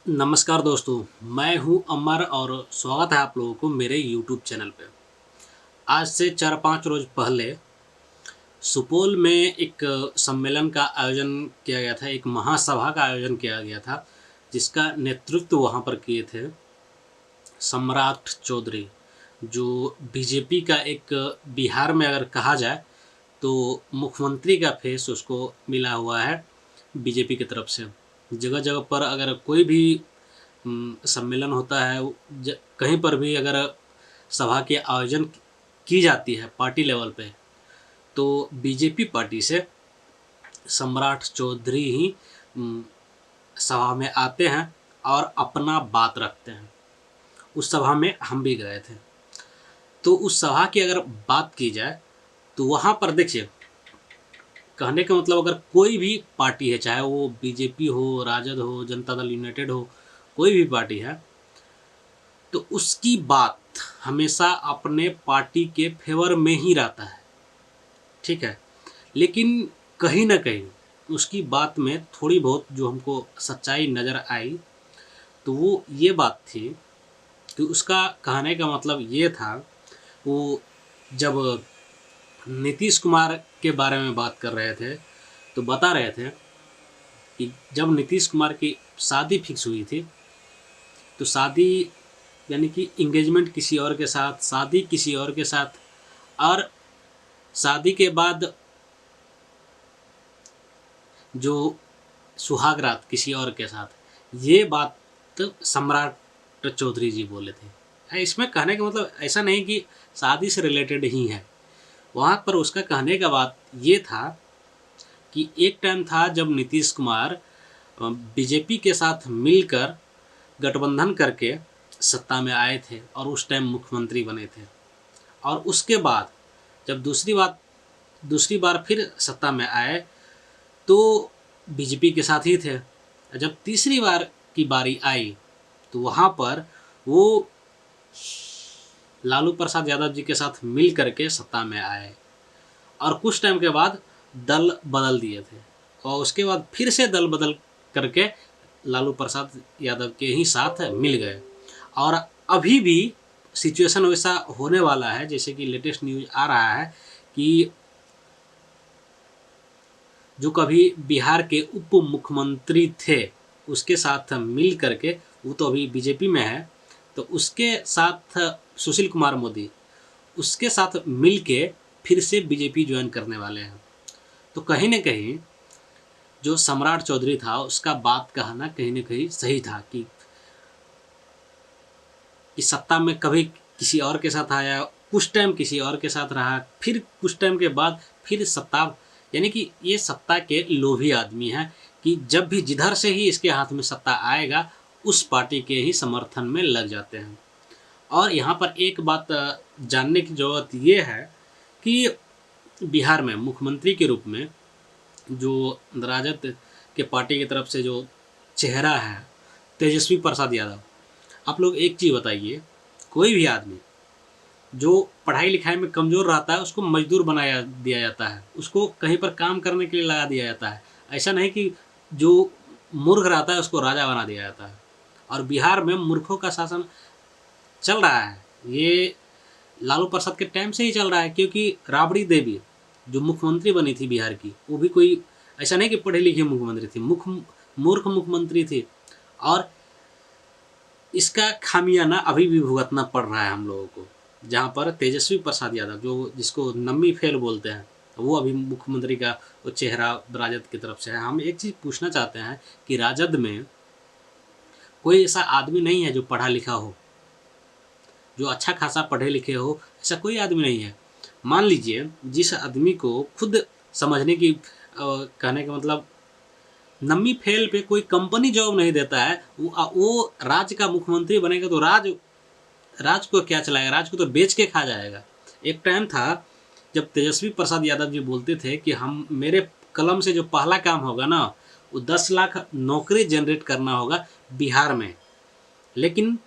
नमस्कार दोस्तों, मैं हूं अमर और स्वागत है आप लोगों को मेरे यूट्यूब चैनल पे। आज से 4-5 रोज़ पहले सुपौल में एक सम्मेलन का आयोजन किया गया था, एक महासभा का आयोजन किया गया था, जिसका नेतृत्व वहां पर किए थे सम्राट चौधरी, जो बीजेपी का एक बिहार में अगर कहा जाए तो मुख्यमंत्री का फेस उसको मिला हुआ है बीजेपी की तरफ से। जगह जगह पर अगर कोई भी सम्मेलन होता है, कहीं पर भी अगर सभा के आयोजन की जाती है पार्टी लेवल पे, तो बीजेपी पार्टी से सम्राट चौधरी ही सभा में आते हैं और अपना बात रखते हैं। उस सभा में हम भी गए थे। तो उस सभा की अगर बात की जाए तो वहाँ पर देखिए, कहने का मतलब अगर कोई भी पार्टी है, चाहे वो बीजेपी हो, राजद हो, जनता दल यूनाइटेड हो, कोई भी पार्टी है, तो उसकी बात हमेशा अपने पार्टी के फेवर में ही रहता है, ठीक है। लेकिन कहीं ना कहीं उसकी बात में थोड़ी बहुत जो हमको सच्चाई नज़र आई, तो वो ये बात थी कि उसका कहने का मतलब ये था, वो जब नीतीश कुमार के बारे में बात कर रहे थे तो बता रहे थे कि जब नीतीश कुमार की शादी फिक्स हुई थी, तो शादी यानी कि इंगेजमेंट किसी और के साथ, शादी किसी और के साथ, और शादी के बाद जो सुहाग रात किसी और के साथ, ये बात सम्राट चौधरी जी बोले थे। इसमें कहने का मतलब ऐसा नहीं कि शादी से रिलेटेड ही है, वहाँ पर उसका कहने का बात ये था कि एक टाइम था जब नीतीश कुमार बीजेपी के साथ मिलकर गठबंधन करके सत्ता में आए थे और उस टाइम मुख्यमंत्री बने थे, और उसके बाद जब दूसरी बार फिर सत्ता में आए तो बीजेपी के साथ ही थे। जब तीसरी बार की बारी आई तो वहाँ पर वो लालू प्रसाद यादव जी के साथ मिल करके सत्ता में आए, और कुछ टाइम के बाद दल बदल दिए थे, और उसके बाद फिर से दल बदल करके लालू प्रसाद यादव के ही साथ मिल गए। और अभी भी सिचुएशन वैसा होने वाला है, जैसे कि लेटेस्ट न्यूज़ आ रहा है कि जो कभी बिहार के उप मुख्यमंत्री थे उसके साथ मिल करके, वो तो अभी बीजेपी में है, तो उसके साथ सुशील कुमार मोदी उसके साथ मिल के फिर से बीजेपी ज्वाइन करने वाले हैं। तो कहीं ना कहीं जो सम्राट चौधरी था उसका बात कहना कहीं ना कहीं सही था कि सत्ता में कभी किसी और के साथ आया, कुछ टाइम किसी और के साथ रहा, फिर कुछ टाइम के बाद फिर सत्ता, यानी कि ये सत्ता के लोभी आदमी हैं कि जब भी जिधर से ही इसके हाथ में सत्ता आएगा उस पार्टी के ही समर्थन में लग जाते हैं। और यहाँ पर एक बात जानने की ज़रूरत ये है कि बिहार में मुख्यमंत्री के रूप में जो राजद के पार्टी की तरफ से जो चेहरा है तेजस्वी प्रसाद यादव, आप लोग एक चीज़ बताइए, कोई भी आदमी जो पढ़ाई लिखाई में कमज़ोर रहता है उसको मजदूर बनाया दिया जाता है, उसको कहीं पर काम करने के लिए लगा दिया जाता है। ऐसा नहीं कि जो मूर्ख रहता है उसको राजा बना दिया जाता है। और बिहार में मूर्खों का शासन चल रहा है, ये लालू प्रसाद के टाइम से ही चल रहा है, क्योंकि राबड़ी देवी जो मुख्यमंत्री बनी थी बिहार की, वो भी कोई ऐसा नहीं कि पढ़े लिखे मुख्यमंत्री थी, मूर्ख मुख्यमंत्री थी। और इसका खामियाना अभी भी भुगतना पड़ रहा है हम लोगों को, जहाँ पर तेजस्वी प्रसाद यादव जो जिसको नम्मी फेल बोलते हैं, वो अभी मुख्यमंत्री का वो चेहरा राजद की तरफ से है। हम एक चीज़ पूछना चाहते हैं कि राजद में कोई ऐसा आदमी नहीं है जो पढ़ा लिखा हो, जो अच्छा खासा पढ़े लिखे हो, ऐसा कोई आदमी नहीं है। मान लीजिए जिस आदमी को खुद समझने की कहने का मतलब नम्मी फेल पे कोई कंपनी जॉब नहीं देता है, वो राज्य का मुख्यमंत्री बनेगा तो राज को क्या चलाएगा, राज को तो बेच के खा जाएगा। एक टाइम था जब तेजस्वी प्रसाद यादव जी बोलते थे कि हम मेरे कलम से जो पहला काम होगा ना, वो 10 लाख नौकरी जनरेट करना होगा बिहार में। लेकिन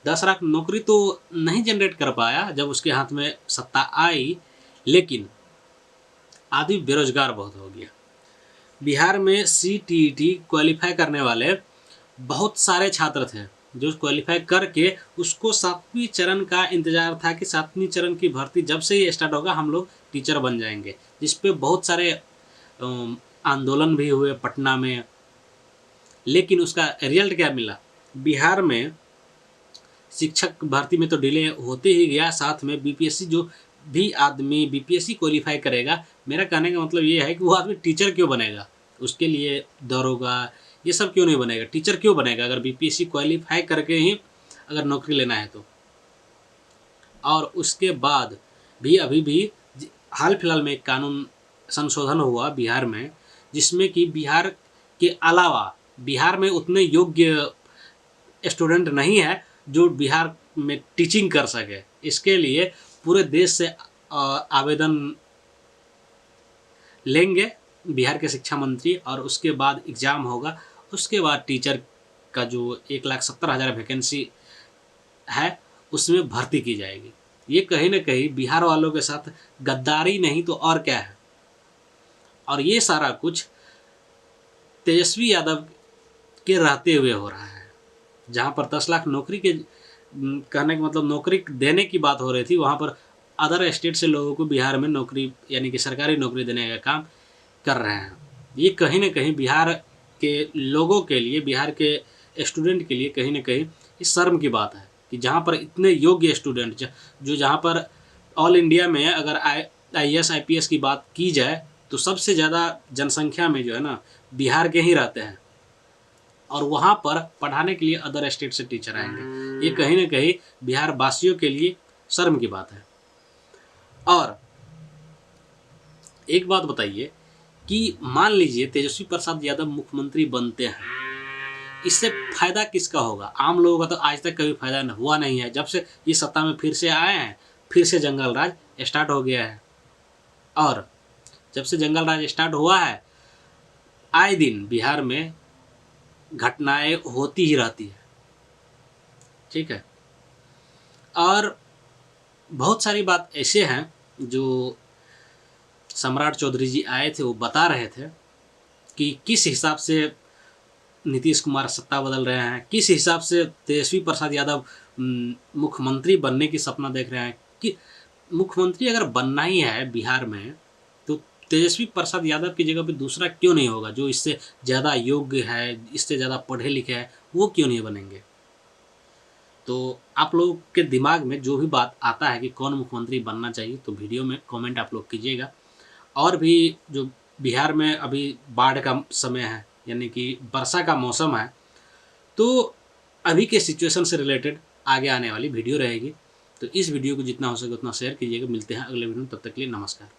10 लाख नौकरी तो नहीं जनरेट कर पाया जब उसके हाथ में सत्ता आई, लेकिन आदमी बेरोजगार बहुत हो गया। बिहार में CTET क्वालिफाई करने वाले बहुत सारे छात्र थे जो क्वालिफाई करके उसको 7वीं चरण का इंतज़ार था कि 7वीं चरण की भर्ती जब से ये स्टार्ट होगा हम लोग टीचर बन जाएंगे, जिस पे बहुत सारे आंदोलन भी हुए पटना में। लेकिन उसका रिजल्ट क्या मिला? बिहार में शिक्षक भर्ती में तो डिले होते ही गया, साथ में बीपीएससी जो भी आदमी बीपीएससी क्वालिफाई करेगा, मेरा कहने का मतलब ये है कि वो आदमी टीचर क्यों बनेगा? उसके लिए दरोगा ये सब क्यों नहीं बनेगा? टीचर क्यों बनेगा अगर बीपीएससी क्वालिफाई करके ही अगर नौकरी लेना है तो? और उसके बाद भी अभी भी हाल फिलहाल में एक कानून संशोधन हुआ बिहार में, जिसमें कि बिहार के अलावा बिहार में उतने योग्य स्टूडेंट नहीं है जो बिहार में टीचिंग कर सके। इसके लिए पूरे देश से आवेदन लेंगे बिहार के शिक्षा मंत्री, और उसके बाद एग्ज़ाम होगा। उसके बाद टीचर का जो 1,70,000 वैकेंसी है उसमें भर्ती की जाएगी। ये कहीं ना कहीं बिहार वालों के साथ गद्दारी नहीं तो और क्या है। और ये सारा कुछ तेजस्वी यादव के रहते हुए हो रहा है। जहाँ पर 10 लाख नौकरी के कहने का मतलब नौकरी देने की बात हो रही थी, वहाँ पर अदर स्टेट से लोगों को बिहार में नौकरी यानी कि सरकारी नौकरी देने का काम कर रहे हैं। ये कहीं ना कहीं बिहार के लोगों के लिए, बिहार के स्टूडेंट के लिए कहीं ना कहीं इस शर्म की बात है कि जहाँ पर इतने योग्य स्टूडेंट जो जहाँ पर ऑल इंडिया में अगर IAS IPS की बात की जाए तो सबसे ज़्यादा जनसंख्या में जो है ना बिहार के ही रहते हैं, और वहाँ पर पढ़ाने के लिए अदर स्टेट से टीचर आएंगे। ये कहीं ना कहीं बिहार वासियों के लिए शर्म की बात है। और एक बात बताइए कि मान लीजिए तेजस्वी प्रसाद यादव मुख्यमंत्री बनते हैं, इससे फायदा किसका होगा? आम लोगों का तो आज तक कभी फायदा हुआ नहीं है। जब से ये सत्ता में फिर से आए हैं, फिर से जंगल राज स्टार्ट हो गया है। और जब से जंगल राज स्टार्ट हुआ है, आए दिन बिहार में घटनाएं होती ही रहती है, ठीक है। और बहुत सारी बात ऐसे हैं जो सम्राट चौधरी जी आए थे, वो बता रहे थे कि किस हिसाब से नीतीश कुमार सत्ता बदल रहे हैं, किस हिसाब से तेजस्वी प्रसाद यादव मुख्यमंत्री बनने की सपना देख रहे हैं। कि मुख्यमंत्री अगर बनना ही है बिहार में तो तेजस्वी प्रसाद यादव की जगह पे दूसरा क्यों नहीं होगा जो इससे ज़्यादा योग्य है, इससे ज़्यादा पढ़े लिखे हैं, वो क्यों नहीं बनेंगे? तो आप लोगों के दिमाग में जो भी बात आता है कि कौन मुख्यमंत्री बनना चाहिए, तो वीडियो में कमेंट आप लोग कीजिएगा। और भी जो बिहार में अभी बाढ़ का समय है यानी कि वर्षा का मौसम है, तो अभी के सिचुएशन से रिलेटेड आगे आने वाली वीडियो रहेगी। तो इस वीडियो को जितना हो सके उतना शेयर कीजिएगा। मिलते हैं अगले वीडियो में, तब तक के लिए नमस्कार।